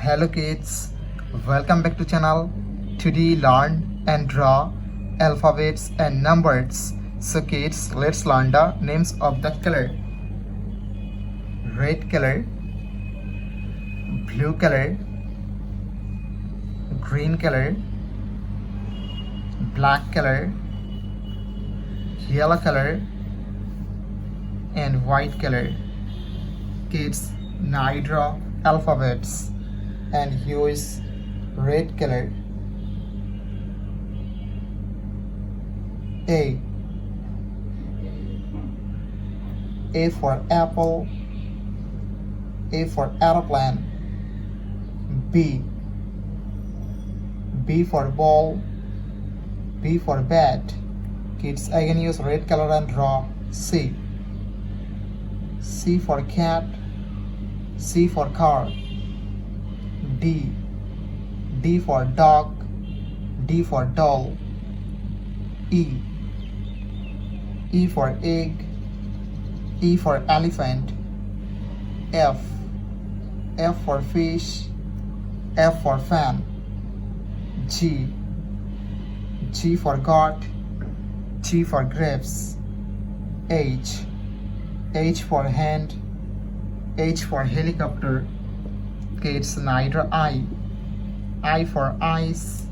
Hello kids, welcome back to channel. Today learn and draw alphabets and numbers. So kids, let's learn the names of the color. Red color, blue color, green color, black color, yellow color, and white color. Kids, now draw alphabets and use red color. A for apple, A for aeroplane. B for ball, B for bat. Kids, again use red color and draw. C for cat, C for car. D for dog, D for doll. E for egg, E for elephant. F for fish, F for fan. G for goat, G for grapes. H for hand, H for helicopter. Kids, now draw I for ice,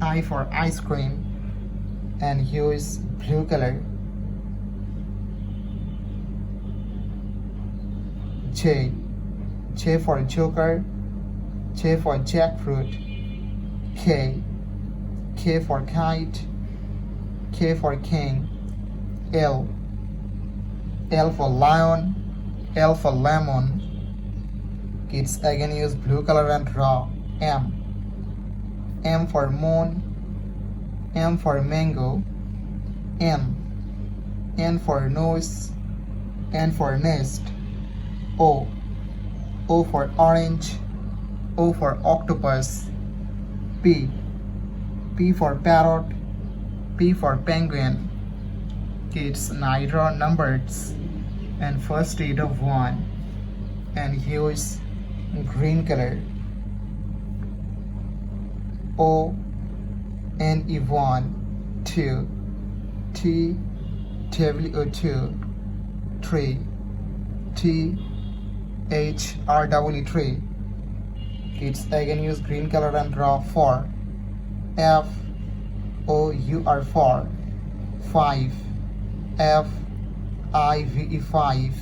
I for ice cream, and use blue color. J for joker, J for jackfruit. K for kite, K for king. L for lion, L for lemon. Kids, again use blue color and draw. M for moon, M for mango. N for nose, N for nest. O for orange, O for octopus. P for parrot, P for penguin. Kids, now draw numbers and first read of 1 and use green color. O N E 1, 2, T W O 2, 3, T H R W 3. Kids, again use green color and draw. 4, F O U R 4. 5, F I V E 5.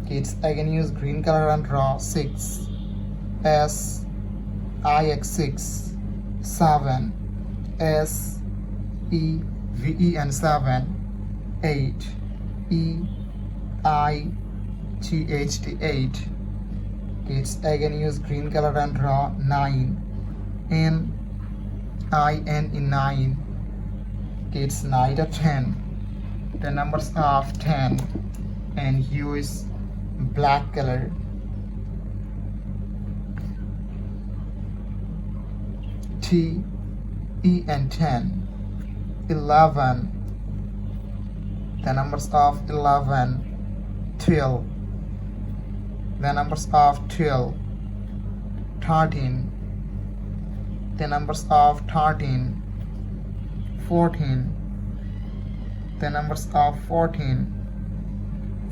Kids, again use green color and draw. 6, S I X 6. 7, S E V E and 7. 8, E I G H T 8. Kids, again use green color and draw. 9, N I N E 9. Kids, now draw 10. The numbers of 10 and use black color. T E and 10. 11. The numbers of 11. 12. The numbers of 12. 13. The numbers of 13. 14. The numbers of 14.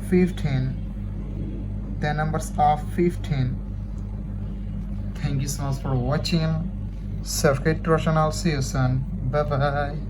15. The numbers of 15. Thank you so much for watching. Subscribe to our channel. See you soon. Bye bye.